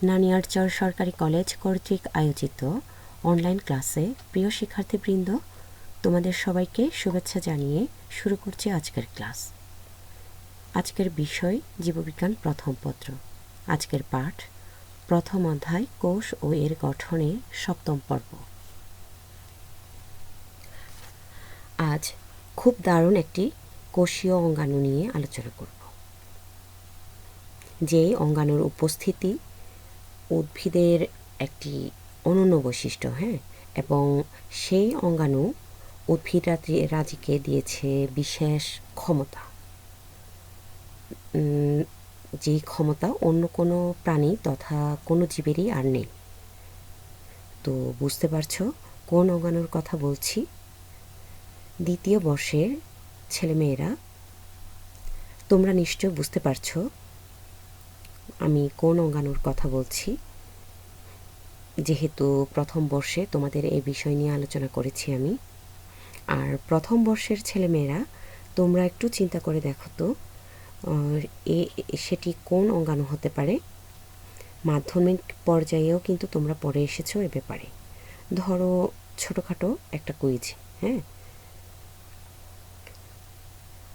নানিয়ারচর সরকারি কলেজ কর্তৃক আয়োজিত অনলাইন ক্লাসে প্রিয় শিক্ষার্থীবৃন্দ, তোমাদের সবাইকে শুভেচ্ছা জানিয়ে শুরু করছি আজকের ক্লাস। আজকের বিষয় জীববিজ্ঞান প্রথম পত্র। আজকের পাঠ প্রথম অধ্যায় কোষ ও এর গঠনে সপ্তম পর্ব। আজ খুব দারুণ একটি কোষীয় অঙ্গাণু নিয়ে আলোচনা করব, যে অঙ্গাণুর উপস্থিতি উদ্ভিদের একটি অনন্য বৈশিষ্ট্য, এবং সেই অঙ্গাণু উদ্ভিদ রাজিকে দিয়েছে বিশেষ ক্ষমতা, যে ক্ষমতা অন্য কোনো প্রাণী তথা কোনো জীবেরই আর নেই। তো বুঝতে পারছো কোন অঙ্গাণুর কথা বলছি? দ্বিতীয় বর্ষের ছেলেমেয়েরা, তোমরা নিশ্চয় বুঝতে পারছো আমি কোন অঙ্গাণুর কথা বলছি, যেহেতু প্রথম বর্ষে তোমাদের এই বিষয় নিয়ে আলোচনা করেছি আমি। আর প্রথম বর্ষের ছেলেমেয়েরা, তোমরা একটু চিন্তা করে দেখো তো সেটি কোন অঙ্গাণু হতে পারে। মাধ্যমিক পর্যায়েও কিন্তু তোমরা পড়ে এসেছো এ ব্যাপারে। ধরো ছোটোখাটো একটা কুইজ,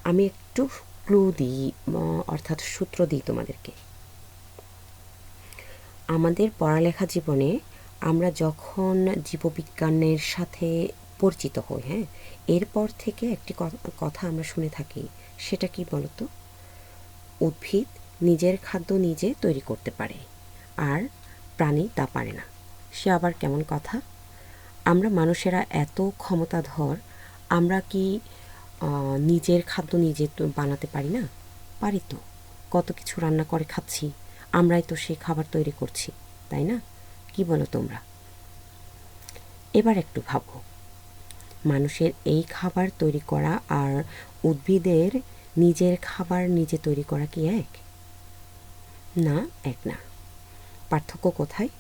আমি একটু ক্লু দিই, অর্থাৎ সূত্র দিই তোমাদেরকে। আমাদের পড়ালেখা জীবনে আমরা যখন জীববিজ্ঞানের সাথে পরিচিত হই, এরপর থেকে একটি কথা আমরা শুনে থাকি, সেটা কি বলতো? উদ্ভিদ নিজের খাদ্য নিজে তৈরি করতে পারে, আর প্রাণী তা পারে না। সে আবার কেমন কথা? আমরা মানুষেরা এত ক্ষমতাধর, আমরা কি নিজের খাদ্য নিজে বানাতে পারি না? পারি তো, কত কিছু রান্না করে খাচ্ছি, আমরাই তো সেই খাবার তৈরি করছি, তাই না? কি বলো তোমরা? এবার একটু ভাবো, মানুষের এই খাবার তৈরি করা আর উদ্ভিদের নিজের খাবার নিজে তৈরি করা কি এক? না, এক না। পার্থক্য কোথায়?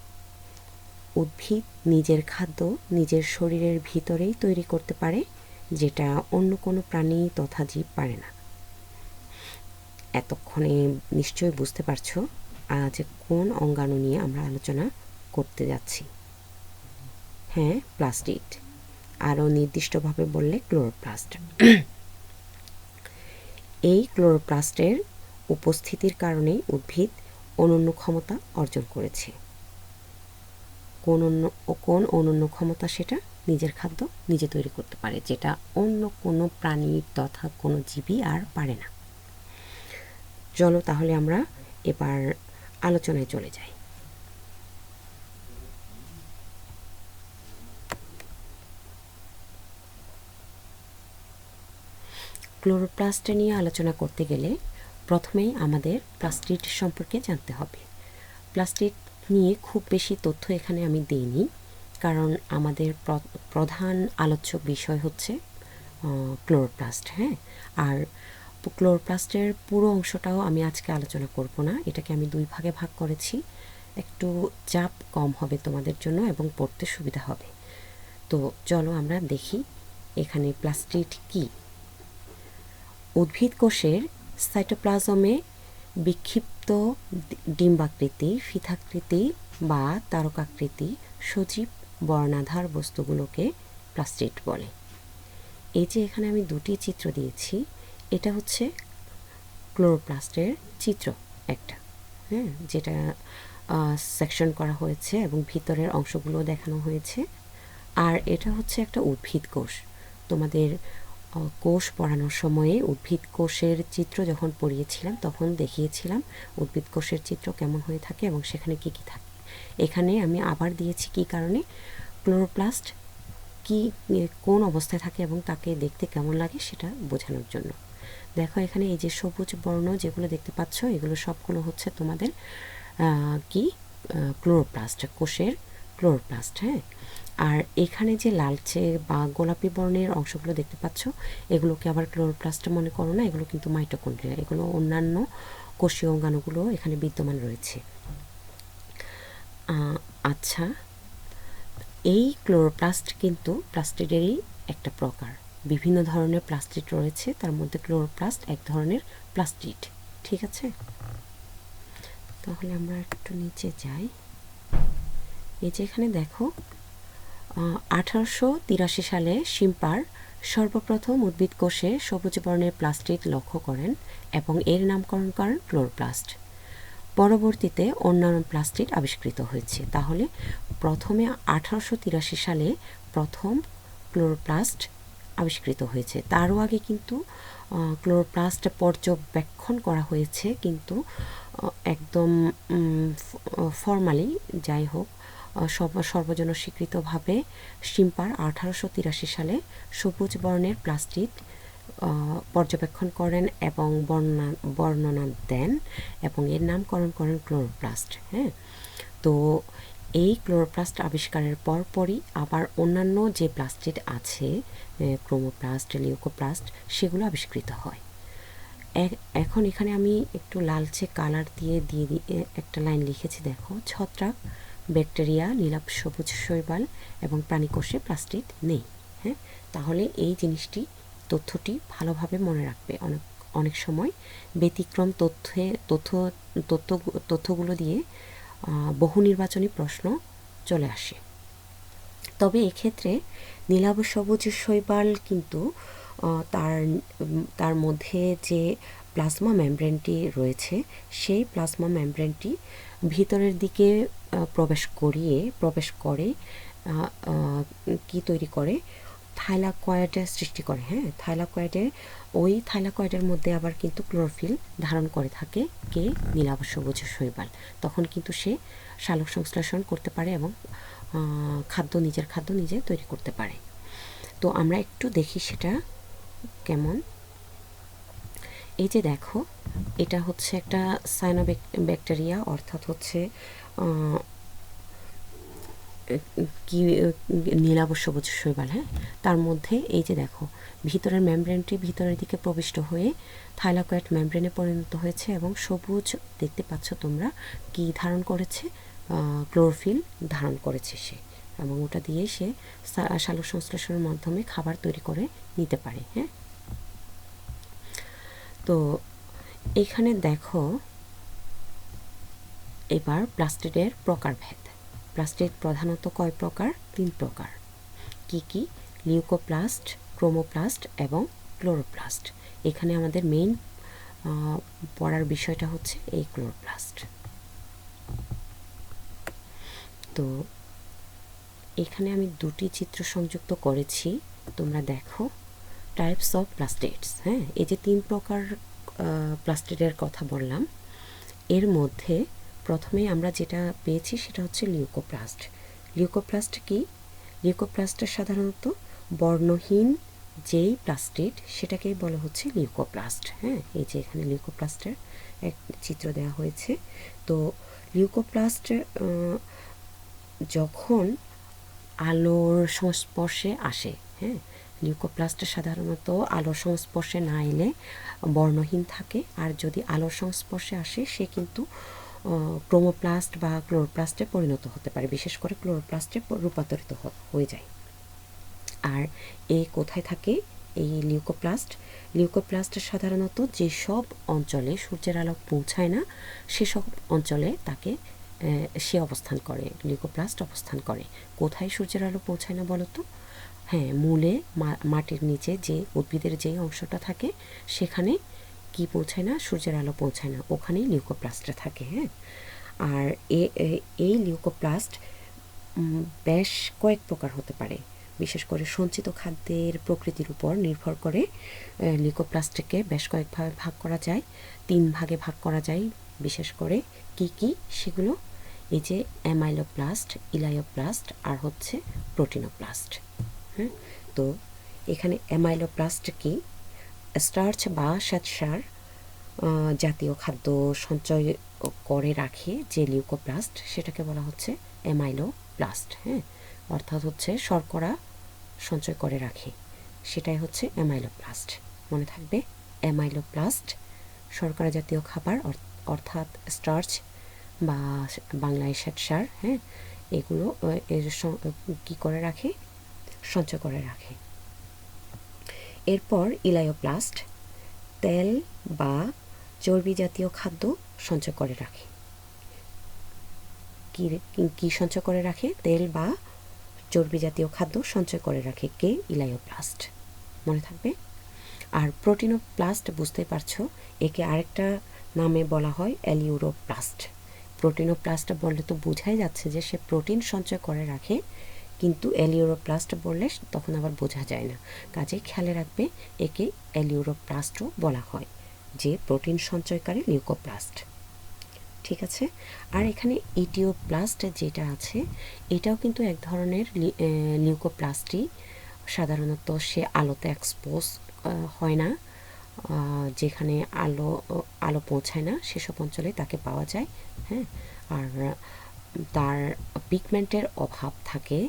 উদ্ভিদ নিজের খাদ্য নিজের শরীরের ভিতরেই তৈরি করতে পারে, যেটা অন্য কোনো প্রাণী তথা জীব পারে না। এতক্ষণে নিশ্চয়ই বুঝতে পারছো আজ কোন অঙ্গাণু নিয়ে আমরা আলোচনা করতে যাচ্ছি। প্লাস্টিড, আরও নির্দিষ্টভাবে বললে ক্লোরোপ্লাস্ট। এই ক্লোরোপ্লাস্টের উপস্থিতির কারণেই উদ্ভিদ অনন্য ক্ষমতা অর্জন করেছে। কোন অনন্য ক্ষমতা? সেটা নিজের খাদ্য নিজে তৈরি করতে পারে, যেটা অন্য কোনো প্রাণী তথা কোনো জীবই আর পারে না। চলো তাহলে আমরা এবার আলোচনায় চলে যাই। ক্লোরোপ্লাস্ট নিয়ে আলোচনা করতে গেলে প্রথমেই আমাদের প্লাস্টিড সম্পর্কে জানতে হবে। প্লাস্টিড নিয়ে খুব বেশি তথ্য এখানে আমি দিইনি, কারণ আমাদের প্রধান আলোচ্য বিষয় হচ্ছে ক্লোরোপ্লাস্ট। আর ক্লোরোপ্লাস্টের পুরো অংশটাও আমি আজকে আলোচনা করব না, এটাকে আমি দুই ভাগে ভাগ করেছি, একটু চাপ কম হবে তোমাদের জন্য এবং পড়তে সুবিধা হবে। তো চলো আমরা দেখি এখানে প্লাস্টিড কি। উদ্ভিদ কোষের সাইটোপ্লাজমে বিক্ষিপ্ত ডিম্বাকৃতি, ফিতাকৃতি বা তারকাকৃতি সজীব বর্ণাধার বস্তুগুলোকে প্লাস্টিড বলে। এই যে এখানে আমি দুটি চিত্র দিয়েছি, এটা হচ্ছে ক্লোরোপ্লাস্টের চিত্র একটা, যেটা সেকশন করা হয়েছে এবং ভিতরের অংশগুলো দেখানো হয়েছে। আর এটা হচ্ছে একটা উদ্ভিদ কোষ। তোমাদের কোষ পড়ানোর সময়ে উদ্ভিদ কোষের চিত্র যখন পড়িয়েছিলাম তখন দেখিয়েছিলাম উদ্ভিদ কোষের চিত্র কেমন হয়ে থাকে এবং সেখানে কি কি থাকে। এখানে আমি আবার দিয়েছি কি কারণে, ক্লোরোপ্লাস্ট কি কোন অবস্থায় থাকে এবং তাকে দেখতে কেমন লাগে সেটা বোঝানোর জন্য। দেখো এখানে এই যে সবুজ বর্ণ যেগুলো দেখতে পাচ্ছ, এগুলো সবগুলো হচ্ছে তোমাদের ক্লোরোপ্লাস্ট, কোষের ক্লোরোপ্লাস্ট। আর এখানে যে লালচে বা গোলাপি বর্ণের অংশগুলো দেখতে পাচ্ছ, এগুলোকে আবার ক্লোরোপ্লাস্ট মনে করো না, এগুলো কিন্তু মাইটোকন্ড্রিয়া, এগুলো অন্যান্য কোষীয় অঙ্গাণুগুলো এখানে বিদ্যমান রয়েছে। আচ্ছা, এই ক্লোরোপ্লাস্ট কিন্তু প্লাস্টিডেরই একটা প্রকার। বিভিন্ন ধরনের প্লাস্টিড রয়েছে, তার মধ্যে ক্লোরোপ্লাস্ট এক ধরনের প্লাস্টিড, ঠিক আছে? তাহলে আমরা একটু নিচে যাই। এই যে এখানে দেখো 1883 সালে শিম্পার সর্বপ্রথম উদ্ভিদ কোষে সবুজ বর্ণের প্লাস্টিড লক্ষ্য করেন এবং এর নামকরণ করেন ক্লোরোপ্লাস্ট। পরবর্তীতে অন্যান্য প্লাস্টিড আবিষ্কৃত হয়েছে। তাহলে প্রথমে 1883 সালে প্রথম ক্লোরোপ্লাস্ট আবিষ্কৃত হয়েছে। তারও আগে কিন্তু ক্লোরোপ্লাস্ট পর্যবেক্ষণ করা হয়েছে, কিন্তু একদম ফর্মালি যাই হোক সর্বজন স্বীকৃতভাবে শিম্পার 1883 সালে সবুজ বর্ণের প্লাস্টিড পর্যবেক্ষণ করেন এবং বর্ণনা দেন এবং এর নামকরণ করেন ক্লোরোপ্লাস্ট। হ্যাঁ, তো এই ক্লোরোপ্লাস্ট আবিষ্কারের পরপরই আবার অন্যান্য যে প্লাস্টিড আছে, ক্রোমোপ্লাস্ট, লিউকোপ্লাস্ট, সেগুলো আবিষ্কৃত হয়। এখন এখানে আমি একটু লালচে কালার দিয়ে একটা লাইন লিখেছি, দেখো। ছত্রাক, ব্যাকটেরিয়া, নীলাভ সবুজ শৈবাল এবং প্রাণীকোষে প্লাস্টিড নেই। হ্যাঁ, তাহলে এই তথ্যটি ভালোভাবে মনে রাখবে। অনেক সময় ব্যতিক্রম তথ্যগুলো দিয়ে বহু নির্বাচনী প্রশ্ন চলে আসে। তবে এক্ষেত্রে নীলাভ সবুজ শৈবাল কিন্তু তার মধ্যে যে প্লাজমা মেমব্রেনটি রয়েছে, সেই প্লাজমা মেমব্রেনটি ভিতরের দিকে প্রবেশ করে কি তৈরি করে, থাইলাকয়েডের সৃষ্টি করে। হ্যাঁ, ওই থাইলাকয়েডের মধ্যে আবার কিন্তু ক্লোরোফিল ধারণ করে থাকে কে, নীলাভ সবুজ শৈবাল। তখন কিন্তু সে সালোক সংশ্লেষণ করতে পারে এবং নিজের খাদ্য নিজে তৈরি করতে পারে। তো আমরা একটু দেখি সেটা কেমন। এই যে দেখো, এটা হচ্ছে একটা সায়ানোব্যাকটেরিয়া, অর্থাৎ হচ্ছে কি নীলাভ সবুজ শৈবাল। হ্যাঁ, তার মধ্যে এই যে দেখো ভিতরের মেমব্রেনটি ভিতরের দিকে প্রবিষ্ট হয়ে থাইলাকয়েড মেমব্রেনে পরিণত হয়েছে এবং সবুজ দেখতে পাচ্ছ তোমরা কি ধারণ করেছে, ক্লোরোফিল ধারণ করেছে সে, এবং ওটা দিয়ে সে সালোক সংশ্লেষণের মাধ্যমে খাবার তৈরি করে নিতে পারে। হ্যাঁ, তো এখানে দেখো এবার প্লাস্টিডের প্রকারভেদ। প্লাস্টিড প্রধানত কয় প্রকার? 3 প্রকার। কি কি? লিউকোপ্লাস্ট, ক্রোমোপ্লাস্ট এবং ক্লোরোপ্লাস্ট। এখানে আমাদের মেইন পড়ার বিষয়টা হচ্ছে এই ক্লোরোপ্লাস্ট। তো এখানে আমি 2টি চিত্র সংযুক্ত করেছি, তোমরা দেখো। Types of plastids. হ্যাঁ, এই যে 3 প্রকার প্লাস্টিডের কথা বললাম, এর মধ্যে প্রথমে আমরা যেটা পেয়েছি সেটা হচ্ছে লিউকোপ্লাস্ট। লিউকোপ্লাস্ট কি? লিউকোপ্লাস্ট সাধারণত বর্ণহীন যেই প্লাস্টিড সেটাকেই বলা হচ্ছে লিউকোপ্লাস্ট। হ্যাঁ, এই যে এখানে লিউকোপ্লাস্টের এক চিত্র দেওয়া হয়েছে। তো লিউকোপ্লাস্ট যখন আলোর সংস্পর্শে আসে, হ্যাঁ, লিউকোপ্লাস্ট সাধারণত আলোর সংস্পর্শে না এলে বর্ণহীন থাকে, আর যদি আলোর সংস্পর্শে আসে সে কিন্তু ক্রোমোপ্লাস্ট বা ক্লোরোপ্লাস্টে পরিণত হতে পারে, বিশেষ করে ক্লোরোপ্লাস্টে রূপান্তরিত হয়ে যায়। আর এই কোথায় থাকে এই লিউকোপ্লাস্ট সাধারণত যেসব অঞ্চলে সূর্যের আলো পৌঁছায় না সেসব অঞ্চলে সে অবস্থান করে, লিউকোপ্লাস্ট অবস্থান করে। কোথায় সূর্যের আলো পৌঁছায় না বলো তো? হ্যাঁ, মূলে মাটির নিচে যে উদ্ভিদের যে অংশটা থাকে সেখানে কি পৌঁছায় না, সূর্যের আলো পৌঁছায় না, ওখানেই লিউকোপ্লাস্টটা থাকে। হ্যাঁ, আর এই লিউকোপ্লাস্ট বেশ কয়েক প্রকার হতে পারে, বিশেষ করে সঞ্চিত খাদ্যের প্রকৃতির উপর নির্ভর করে লিউকোপ্লাস্টকে বেশ কয়েকভাবে ভাগ করা যায়, 3 ভাগে ভাগ করা যায়। বিশেষ করে কি কি সেগুলো? এই যে অ্যামাইলোপ্লাস্ট, ইলায়োপ্লাস্ট আর হচ্ছে প্রোটিনোপ্লাস্ট। হ্যাঁ, তো এখানে অ্যামাইলোপ্লাস্ট কি? স্টার্চ বা শ্বেতসার জাতীয় খাদ্য সঞ্চয় করে রাখে যে লিউকোপ্লাস্ট, সেটাকে বলা হচ্ছে অ্যামাইলোপ্লাস্ট। হ্যাঁ, অর্থাৎ হচ্ছে শর্করা সঞ্চয় করে রাখে, সেটাই হচ্ছে অ্যামাইলোপ্লাস্ট। মনে থাকবে, অ্যামাইলোপ্লাস্ট শর্করা জাতীয় খাবার, অর্থাৎ স্টার্চ বা বাংলায় শ্বেতসার। হ্যাঁ, এগুলো কি করে রাখে? সঞ্চয় করে রাখে। এরপর ইলায়োপ্লাস্ট তেল বা চর্বি জাতীয় খাদ্য সঞ্চয় করে রাখে। কি কি সঞ্চয় করে রাখে? তেল বা চর্বি জাতীয় খাদ্য সঞ্চয় করে রাখে কে? ইলায়োপ্লাস্ট। মনে থাকবে। আর প্রোটিনোপ্লাস্ট বুঝতে পারছো, একে আরেকটা নামে বলা হয় অ্যালিউরোপ্লাস্ট। প্রোটিনোপ্লাস্ট বললে তো বোঝাই যাচ্ছে যে সে প্রোটিন সঞ্চয় করে রাখে, কিন্তু অ্যালিউরোপ্লাস্ট বললে তখন আবার বোঝা যায় না। কাজেই খেয়ালে রাখবে, একে অ্যালিউরোপ্লাস্টও বলা হয়, যে প্রোটিন সঞ্চয়কারী লিউকোপ্লাস্ট। ঠিক আছে। আর এখানে ইটিওপ্লাস্ট যেটা আছে, এটাও কিন্তু এক ধরনের লিউকোপ্লাস্টই। সাধারণত সে আলোতে এক্সপোজ হয় না, যেখানে আলো পৌঁছায় না সেসব অঞ্চলে তাকে পাওয়া যায়। হ্যাঁ, আর তার পিগমেন্টের অভাব থাকে।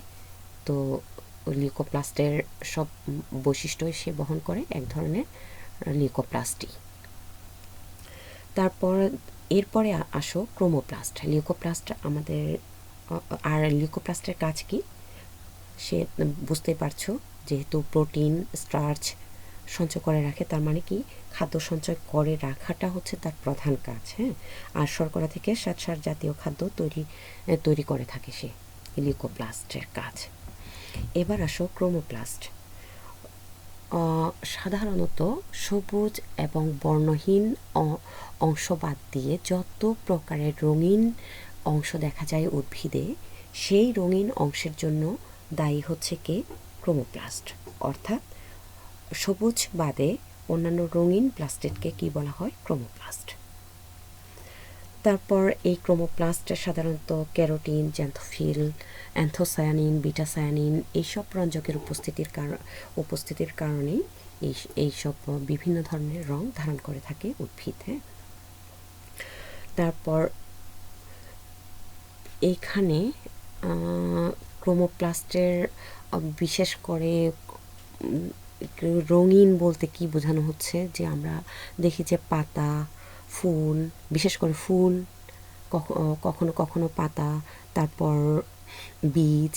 তো লিউকোপ্লাস্টের সব বৈশিষ্ট্যই সে বহন করে, এক ধরনের লিউকোপ্লাস্টই। তারপর এরপরে আসো ক্রোমোপ্লাস্ট। লিউকোপ্লাস্ট আমাদের আর লিউকোপ্লাস্টের কাজ কি সে বুঝতেই পারছো, যেহেতু প্রোটিন স্টার্চ সঞ্চয় করে রাখে, তার মানে কি খাদ্য সঞ্চয় করে রাখাটা হচ্ছে তার প্রধান কাজ। হ্যাঁ, আর শর্করা থেকে শ্বেতসার জাতীয় খাদ্য তৈরি করে থাকে সে, লিউকোপ্লাস্টের কাজ। এবার আসো ক্রোমোপ্লাস্ট। সাধারণত সবুজ এবং বর্ণহীন অংশ বাদ দিয়ে যত প্রকারের রঙিন অংশ দেখা যায় উদ্ভিদে, সেই রঙিন অংশের জন্য দায়ী হচ্ছে কে? ক্রোমোপ্লাস্ট। অর্থাৎ সবুজ বাদে অন্যান্য রঙিন প্লাস্টিডকে কি বলা হয়? ক্রোমোপ্লাস্ট। তারপর এই ক্রোমোপ্লাস্ট সাধারণত ক্যারোটিন, জ্যান্থোফিল, অ্যান্থোসায়ানিন, বিটাসায়ানিন এইসব রঞ্জকের উপস্থিতির কারণে এইসব বিভিন্ন ধরনের রং ধারণ করে থাকে উদ্ভিদ। হ্যাঁ, তারপর এইখানে ক্রোমোপ্লাস্টের বিশেষ করে রঙিন বলতে কি বোঝানো হচ্ছে, যে আমরা দেখি যে পাতা, ফুল, বিশেষ করে ফুল, কখনো কখনো পাতা, তারপর বীজ,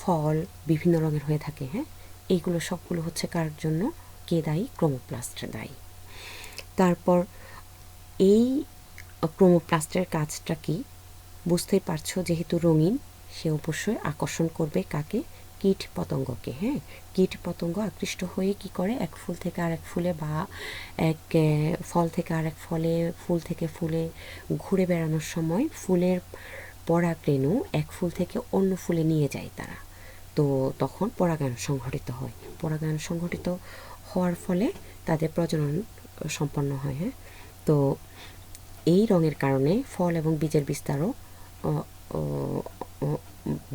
ফল বিভিন্ন রঙের হয়ে থাকে। হ্যাঁ, এইগুলো সবগুলো হচ্ছে কার জন্য? কে দায়ী? ক্রোমোপ্লাস্ট দায়ী। তারপর এই ক্রোমোপ্লাস্টের কাজটা কি বুঝতেই পারছো, যেহেতু রঙিন সে অবশ্যই আকর্ষণ করবে কাকে? কীট পতঙ্গকে। হ্যাঁ, কীট পতঙ্গ আকৃষ্ট হয়ে কি করে? এক ফুল থেকে আরেক ফুলে বা এক ফল থেকে আরেক ফলে, ফুল থেকে ফুলে ঘুরে বেড়ানোর সময় ফুলের পরাগরেণু এক ফুল থেকে অন্য ফুলে নিয়ে যায় তারা। তো তখন পরাগায়ন সংঘটিত হয়। পরাগায়ন সংঘটিত হওয়ার ফলে তাদের প্রজনন সম্পন্ন হয়। হ্যাঁ, তো এই রঙের কারণে ফল এবং বীজের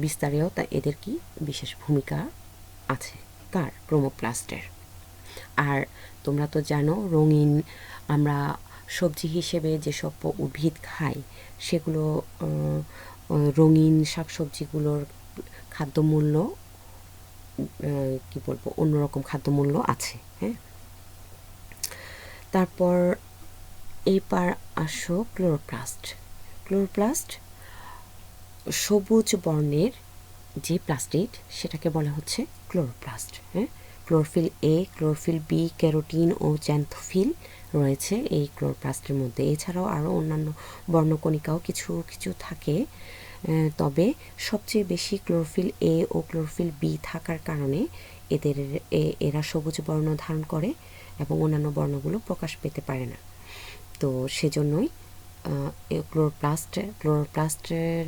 বিস্তারেও তা এদের কি বিশেষ ভূমিকা আছে? কার? ক্রোমোপ্লাস্টের। আর তোমরা তো জানো, রঙিন আমরা সবজি হিসেবে যেসব উদ্ভিদ খাই, সেগুলো রঙিন শাকসবজিগুলোর খাদ্যমূল্য কি বলবো, অন্যরকম খাদ্যমূল্য আছে। হ্যাঁ, তারপর এইবার আসো ক্লোরোপ্লাস্ট। ক্লোরোপ্লাস্ট সবুজ বর্ণের যে প্লাস্টিড সেটাকে বলা হচ্ছে ক্লোরোপ্লাস্ট। হ্যাঁ, chlorophyll A, chlorophyll B, carotene ও জ্যান্থোফিল রয়েছে এই ক্লোরোপ্লাস্টের মধ্যে। এছাড়াও আরও অন্যান্য বর্ণকণিকাও কিছু কিছু থাকে, তবে সবচেয়ে বেশি ক্লোরোফিল এ ও ক্লোরোফিল বি থাকার কারণে এরা সবুজ বর্ণ ধারণ করে এবং অন্যান্য বর্ণগুলো প্রকাশ পেতে পারে না। তো সেজন্যই ক্লোরোপ্লাস্টের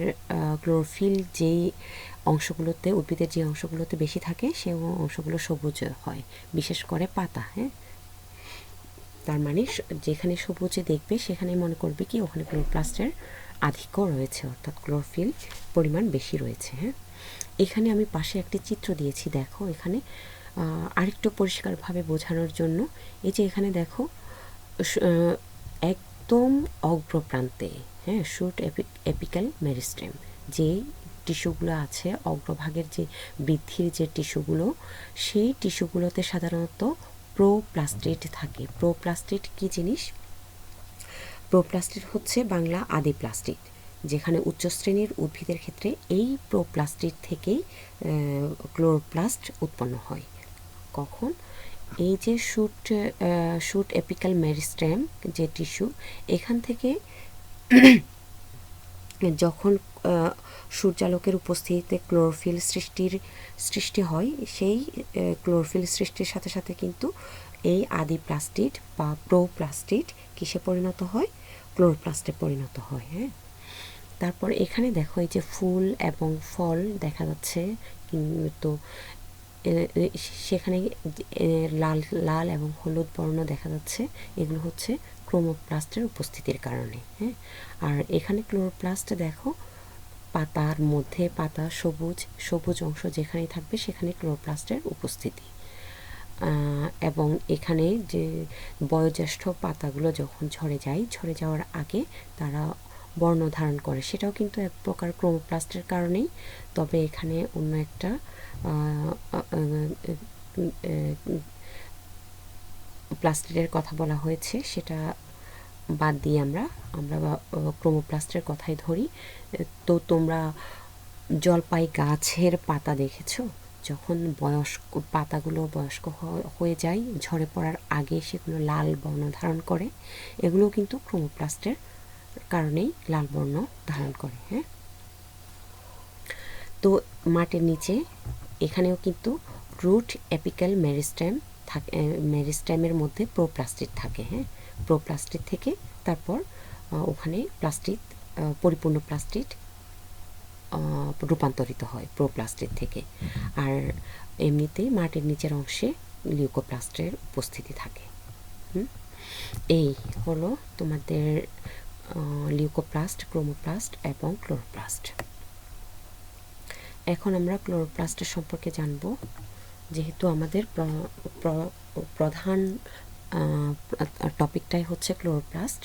ক্লোরোফিল যেই অংশগুলোতে, উদ্ভিদের যে অংশগুলোতে বেশি থাকে সেই অংশগুলো সবুজ হয়, বিশেষ করে পাতা। হ্যাঁ, তার মানে যেখানে সবুজে দেখবে সেখানে মনে করবে কি ওখানে ক্লোরোপ্লাস্টের আধিক্য রয়েছে, অর্থাৎ ক্লোরোফিল পরিমাণ বেশি রয়েছে। হ্যাঁ, এখানে আমি পাশে একটি চিত্র দিয়েছি, দেখো এখানে আরেকটু পরিষ্কারভাবে বোঝানোর জন্য। এই যে এখানে দেখো একদম অগ্রপ্রান্তে, হ্যাঁ, শুট এপিক্যাল মেরিস্টেম যে টিস্যুগুলো আছে, অগ্রভাগের যে বৃদ্ধির যে টিস্যুগুলো, সেই টিস্যুগুলোতে সাধারণত প্রোপ্লাস্টিড থাকে। প্রোপ্লাস্টিড কি জিনিস? প্রোপ্লাস্টিড হচ্ছে বাংলা আদি প্লাস্টিড, যেখানে উচ্চ শ্রেণীর উদ্ভিদের ক্ষেত্রে এই প্রোপ্লাস্টিড থেকেই ক্লোরোপ্লাস্ট উৎপন্ন হয়। কখন? এই যে শুট এপিক্যাল মেরিস্টেম যে টিস্যু, এখান থেকে যখন সূর্যালোকের উপস্থিতিতে ক্লোরোফিল সৃষ্টি হয়, সেই ক্লোরোফিল সৃষ্টির সাথে সাথে কিন্তু এই আদি প্লাস্টিড বা প্রোপ্লাস্টিড কিসে পরিণত হয়? ক্লোরোপ্লাস্টে পরিণত হয়। হ্যাঁ, তারপর এখানে দেখো এই যে ফুল এবং ফল দেখা যাচ্ছে, তো সেখানে লাল লাল এবং হলুদ বর্ণ দেখা যাচ্ছে, এগুলো হচ্ছে ক্রোমোপ্লাস্টের উপস্থিতির কারণে। হ্যাঁ, আর এখানে ক্লোরোপ্লাস্ট দেখো পাতার মধ্যে, পাতা সবুজ সবুজ অংশ যেখানেই থাকবে সেখানে ক্লোরোপ্লাস্টের উপস্থিতি। এবং এখানে যে বয়োজ্যেষ্ঠ পাতাগুলো যখন ঝরে যায়, ঝরে যাওয়ার আগে তারা বর্ণ ধারণ করে, সেটাও কিন্তু এক প্রকার ক্রোমোপ্লাস্টের কারণেই। তবে এখানে অন্য একটা প্লাস্টিডের কথা বলা হয়েছে, সেটা বাদ দিয়ে আমরা ক্রোমোপ্লাস্টের কথাই ধরি। তো তোমরা জলপাই গাছের পাতা দেখেছো? যখন পাতাগুলো বয়স্ক হয়ে যায়, ঝরে পড়ার আগে সেগুলো লাল বর্ণ ধারণ করে, এগুলো কিন্তু ক্রোমোপ্লাস্টের কারণেই লাল বর্ণ ধারণ করে। হ্যাঁ, তো মাটির নিচে এখানেও কিন্তু রুট, এপিক্যাল, মেরিস্টেম থাকে, মেরিস্টেমের মধ্যে প্রোপ্লাস্টিড থাকে। হ্যাঁ, প্রোপ্লাস্টিড থেকে তারপর ওখানে প্লাস্টিড, পরিপূর্ণ প্লাস্টিড রূপান্তরিত হয় প্রোপ্লাস্টিড থেকে। আর এমনিতেই মাটির নিচের অংশে লিউকোপ্লাস্টের উপস্থিতি থাকে। এই হলো তোমাদের লিউকোপ্লাস্ট, ক্রোমোপ্লাস্ট এবং ক্লোরোপ্লাস্ট। এখন আমরা ক্লোরোপ্লাস্টের সম্পর্কে জানব, যেহেতু আমাদের প্রধান টপিকটাই হচ্ছে ক্লোরোপ্লাস্ট।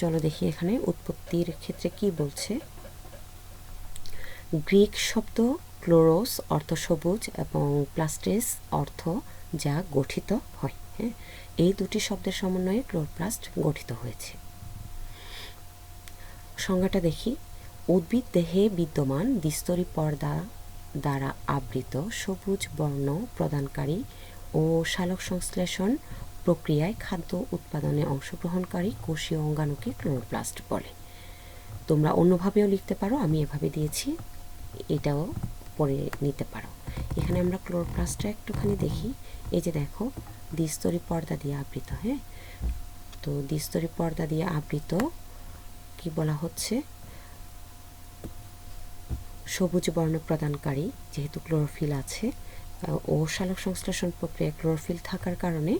চলো দেখি এখানে উৎপত্তির ক্ষেত্রে কি বলছে। গ্রিক শব্দ ক্লোরোস অর্থ সবুজ এবং প্লাস্টেস অর্থ যা গঠিত হয়। হ্যাঁ, এই দুটি শব্দের সমন্বয়ে ক্লোরোপ্লাস্ট গঠিত হয়েছে। সংজ্ঞাটা দেখি। উদ্ভিদ দেহে বিদ্যমান দ্বিস্তরী পর্দা দ্বারা আবৃত সবুজ বর্ণ প্রদানকারী ও সালোক সংশ্লেষণ প্রক্রিয়ায় খাদ্য উৎপাদনে অংশগ্রহণকারী কোষীয় অঙ্গাণুকে ক্লোরোপ্লাস্ট বলে। তোমরা অন্যভাবেও লিখতে পারো, আমি এভাবে দিয়েছি, এটাও পড়ে নিতে পারো। এখানে আমরা ক্লোরোপ্লাস্টটা একটুখানি দেখি। এই যে দেখো, দ্বিস্তরী পর্দা দিয়ে আবৃত। হ্যাঁ, তো দ্বিস্তরী পর্দা দিয়ে আবৃত কি বলা হচ্ছে? সবুজ বর্ণ প্রদানকারী, যেহেতু ক্লোরোফিল আছে ও সালোক সংশ্লেষণ প্রক্রিয়ায় ক্লোরোফিল থাকার কারণে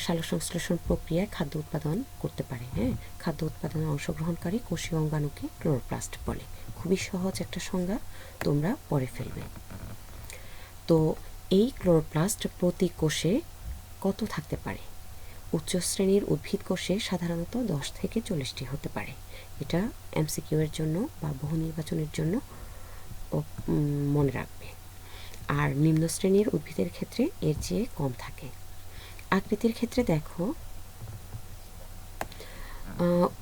সালোক সংশ্লেষণ প্রক্রিয়ায় খাদ্য উৎপাদন করতে পারে। হ্যাঁ, খাদ্য উৎপাদনে অংশগ্রহণকারী কোষীয় অঙ্গাণুকে ক্লোরোপ্লাস্ট বলে। খুবই সহজ একটা সংজ্ঞা, তোমরা পড়ে ফেলবে। তো এই ক্লোরোপ্লাস্ট প্রতি কোষে কত থাকতে পারে? উচ্চ শ্রেণীর উদ্ভিদ কোষে সাধারণত 10 থেকে 40টি হতে পারে। এটা এমসিকিউ এর জন্য বা বহু নির্বাচনের জন্য মনে রাখবে। আর নিম্ন শ্রেণীর উদ্ভিদের ক্ষেত্রে এর চেয়ে কম থাকে। আকৃতির ক্ষেত্রে দেখো,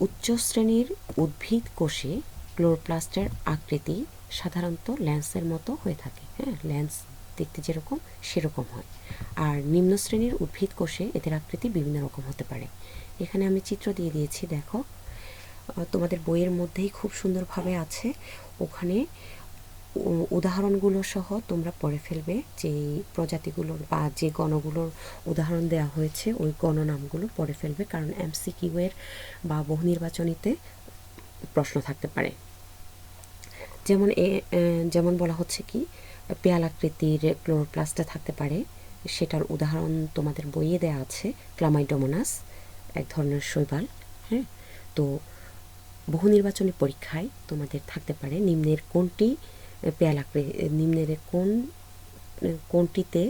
উচ্চ শ্রেণীর উদ্ভিদ কোষে ক্লোরোপ্লাস্টের আকৃতি সাধারণত ল্যান্সের মতো হয়ে থাকে। হ্যাঁ, ল্যান্স দেখতে যেরকম সেরকম হয়। আর নিম্ন শ্রেণীর উদ্ভিদ কোষে এদের আকৃতি বিভিন্ন রকম হতে পারে। এখানে আমি চিত্র দিয়ে দিয়েছি, দেখো, তোমাদের বইয়ের মধ্যেই খুব সুন্দরভাবে আছে। ওখানে উদাহরণগুলো সহ তোমরা পড়ে ফেলবে, যে প্রজাতিগুলোর বা যে গণগুলোর উদাহরণ দেওয়া হয়েছে ওই গণনামগুলো পড়ে ফেলবে, কারণ এমসিকিউ এর বা বহু নির্বাচনীতে প্রশ্ন থাকতে পারে। যেমন বলা হচ্ছে কি, পেয়ালাকৃতির ক্লোরোপ্লাস্টে থাকতে পারে, সেটার উদাহরণ তোমাদের বইয়ে দেওয়া আছে, ক্লামাইডোমোনাস, এক ধরনের শৈবাল। হ্যাঁ, তো বহু নির্বাচনী পরীক্ষায় তোমাদের থাকতে পারে নিম্নের কোনটিতে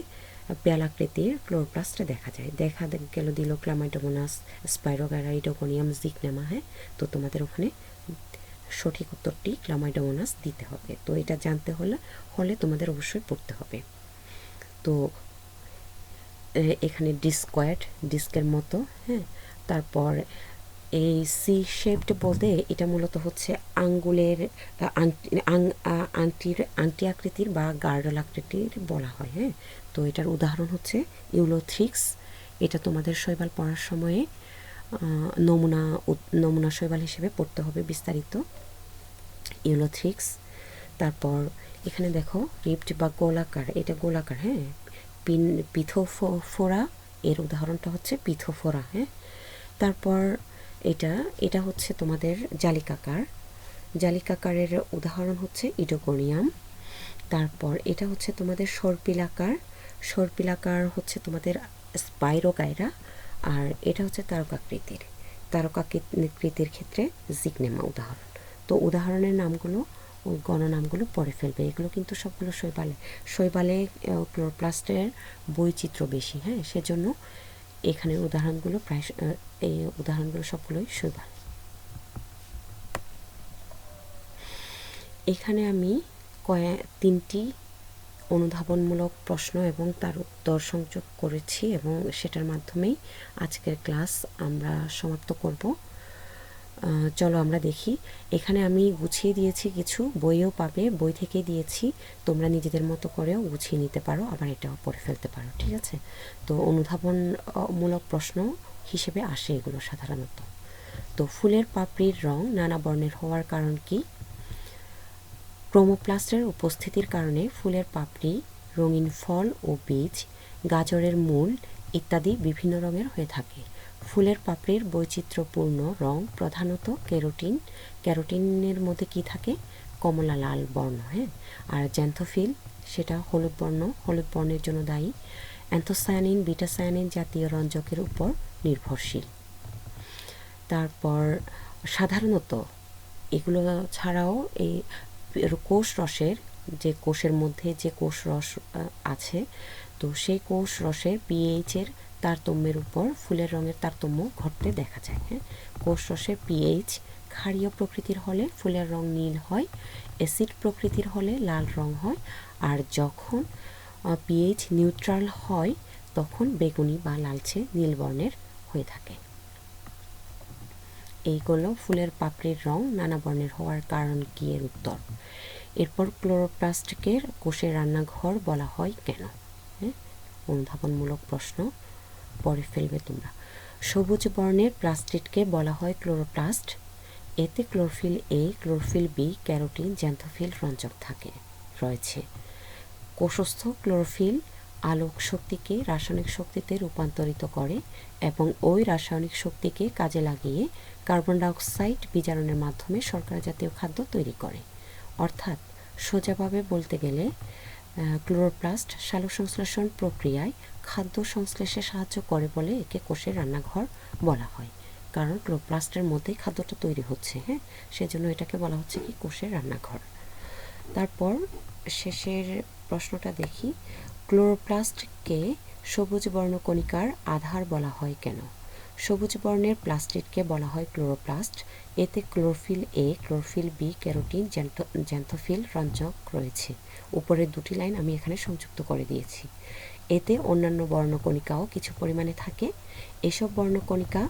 পেয়ালাকৃতির ক্লোরোপ্লাস্টে দেখা যায়। গেল দিল ক্লামাইডোমোনাস, স্পাইরোগ্যারাইডোগোনিয়াম, জিগনেমা। হ্যাঁ, তো তোমাদের ওখানে সঠিক উত্তরটি ক্লামাইডোমোনাস দিতে হবে। তো এটা জানতে হলে তোমাদের অবশ্যই পড়তে হবে। তো এখানে ডিস্কের মতো। হ্যাঁ, তারপর এই সি শেপড বলতে এটা মূলত হচ্ছে আঙ্গুলের আংটি আকৃতির বা গার্ডল আকৃতির বলা হয়। হ্যাঁ, তো এটার উদাহরণ হচ্ছে ইউলোথ্রিক্স। এটা তোমাদের শৈবাল পড়ার সময়ে নমুনা শৈবাল হিসেবে পড়তে হবে বিস্তারিত। ইউলোথ্রিক্স, তারপর এখানে দেখো রিপ্ট বা গোলাকার, এটা গোলাকার, হ্যাঁ। পিথোফোরা, এর উদাহরণটা হচ্ছে পিথোফোরা, হ্যাঁ। তারপর এটা হচ্ছে তোমাদের জালিকাকার, জালিকাকারের উদাহরণ হচ্ছে ইডোগোনিয়াম। তারপর এটা হচ্ছে তোমাদের সর্পিলাকার, সর্পিলাকার হচ্ছে তোমাদের স্পাইরোগাইরা। আর এটা হচ্ছে তারকাকৃতির, তারকাকৃতির ক্ষেত্রে জিগনেমা উদাহরণ। তো উদাহরণের নামগুলো ও গণনামগুলো পড়ে ফেলবে। এগুলো কিন্তু সবগুলো শৈবালে ক্লোরোপ্লাস্টের বৈচিত্র্য বেশি, হ্যাঁ, সেজন্য এখানের উদাহরণগুলো এই উদাহরণগুলো সবগুলোই শৈবাল। এখানে আমি তিনটি অনুধাবনমূলক প্রশ্ন এবং তার উত্তর সংযোগ করেছি এবং সেটার মাধ্যমেই আজকের ক্লাস আমরা সমাপ্ত করব। চলো আমরা দেখি। এখানে আমি গুছিয়ে দিয়েছি কিছু, বইও পাবে, বই থেকেই দিয়েছি, তোমরা নিজেদের মতো করেও গুছিয়ে নিতে পারো, আবার এটাও পড়ে ফেলতে পারো, ঠিক আছে। তো অনুধাবনমূলক প্রশ্ন হিসেবে আসে এগুলো সাধারণত। তো ফুলের পাপড়ির রং নানা বর্ণের হওয়ার কারণ কি? ক্রোমোপ্লাস্টের উপস্থিতির কারণে ফুলের পাপড়ি, রঙিন ফল ও বীজ, গাজরের মূল ইত্যাদি বিভিন্ন রঙের হয়ে থাকে। ফুলের পাপড়ির বৈচিত্র্যপূর্ণ রং প্রধানত ক্যারোটিন, ক্যারোটিনের মধ্যে কি থাকে? কমলা লাল বর্ণ, হ্যাঁ। আর জ্যান্থোফিল, সেটা হলুদ বর্ণ, হলুদ বর্ণের জন্য দায়ী। অ্যান্থোসায়ানিন, বিটাসায়ানিন জাতীয় রঞ্জকের উপর নির্ভরশীল। তারপর সাধারণত এগুলো ছাড়াও এই কোষ রসের, যে কোষের মধ্যে যে কোষ রস আছে, তো সেই কোষ রসের পিএইচের তারতম্যের উপর ফুলের রঙের তারতম্য ঘটতে দেখা যায়, হ্যাঁ। কোষ রসের পিএইচ ক্ষারীয় প্রকৃতির হলে ফুলের রং নীল হয়, অ্যাসিড প্রকৃতির হলে লাল রং হয়, আর যখন পিএইচ নিউট্রাল হয় তখন বেগুনি বা লালচে নীল বর্ণের হয়ে থাকে। এইগুলো ফুলের পাপড়ির রং নানা বর্ণের হওয়ার কারণ কি এর উত্তর। এরপর ক্লোরোপ্লাস্টকে কোষের রান্নাঘর বলা হয় কেন? হ্যাঁ, অনুধাবনমূলক প্রশ্ন পড়ে ফেলবে তোমরা। সবুজ বর্ণের প্লাস্টিডকে বলা হয় ক্লোরোপ্লাস্ট। এতে chlorophyll A, chlorophyll B, carotene, xanthophyll রঞ্জক রয়েছে। কোষস্থ ক্লোরোফিল আলোক শক্তিকে রাসায়নিক শক্তিতে রূপান্তরিত করে এবং ওই রাসায়নিক শক্তিকে কাজে লাগিয়ে কার্বন ডাইঅক্সাইড বিজারণের মাধ্যমে শর্করা জাতীয় খাদ্য তৈরি করে। অর্থাৎ সোজাভাবে বলতে গেলে ক্লোরোপ্লাস্ট সালোকসংশ্লেষণ প্রক্রিয়ায় খাদ্য সংশ্লেষে সাহায্য করে বলে একে কোষের রান্নাঘর বলা হয়। কারণ ক্লোরোপ্লাস্টের মধ্যেই খাদ্যটা তৈরি হচ্ছে, হ্যাঁ, সেজন্য এটাকে বলা হচ্ছে কি কোষের রান্নাঘর। তারপর শেষের প্রশ্নটা দেখি। ক্লোরোপ্লাস্টকে সবুজ বর্ণকণিকার আধার বলা হয় কেন? সবুজ বর্ণের প্লাস্টিডকে বলা হয় ক্লোরোপ্লাস্ট। এতে chlorophyll A, chlorophyll B, carotene, xanthophyll রঞ্জক রয়েছে। উপরের দুটি লাইন আমি এখানে সংযুক্ত করে দিয়েছি। এতে অন্যান্য বর্ণকণিকাও কিছু পরিমাণে থাকে। এসব বর্ণকণিকা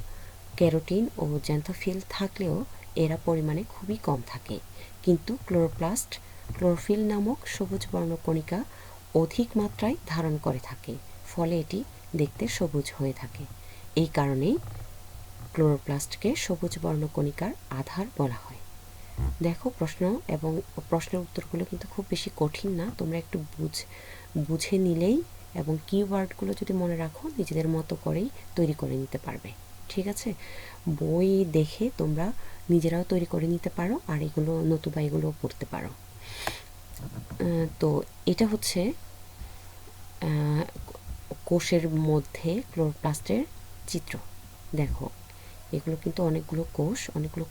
ক্যারোটিন ও জ্যান্থোফিল থাকলেও এরা পরিমাণে খুবই কম থাকে। কিন্তু ক্লোরোপ্লাস্ট ক্লোরোফিল নামক সবুজ বর্ণকণিকা অধিক মাত্রায় ধারণ করে থাকে, ফলে এটি দেখতে সবুজ হয়ে থাকে। এই কারণেই ক্লোরোপ্লাস্টকে সবুজ বর্ণকণিকার আধার বলা হয়। দেখো প্রশ্ন এবং প্রশ্নের উত্তরগুলো কিন্তু খুব বেশি কঠিন না, তোমরা একটু বুঝে নিলেই এবং কিওয়ার্ডগুলো যদি মনে রাখো নিজেদের মতো করেই তৈরি করে নিতে পারবে, ঠিক আছে। বই দেখে তোমরা নিজেরাও তৈরি করে নিতে পারো, আর এগুলো নতুবা এগুলোও পড়তে পারো। তো এটা হচ্ছে কোষের মধ্যে ক্লোরোপ্লাস্টের চিত্র। দেখো এগুলো কিন্তু অনেকগুলো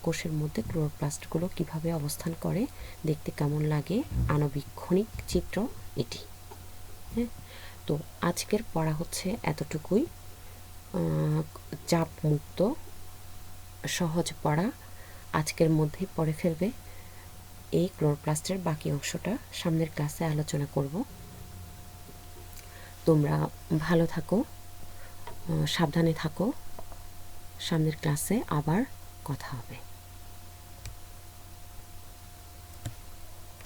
কোষের মধ্যে ক্লোরোপ্লাস্টগুলো কিভাবে অবস্থান করে, দেখতে কেমন লাগে, আণুবীক্ষণিক চিত্র এটি, হ্যাঁ। তো আজকের পড়া হচ্ছে এতটুকুই। চাপ মুক্ত সহজ পড়া আজকের মধ্যেই পড়ে ফেলবে। এই ক্লোরোপ্লাস্টের বাকি অংশটা সামনের ক্লাসে আলোচনা করব। তোমরা ভালো থাকো, সাবধানে থাকো। সামনের ক্লাসে আবার কথা হবে।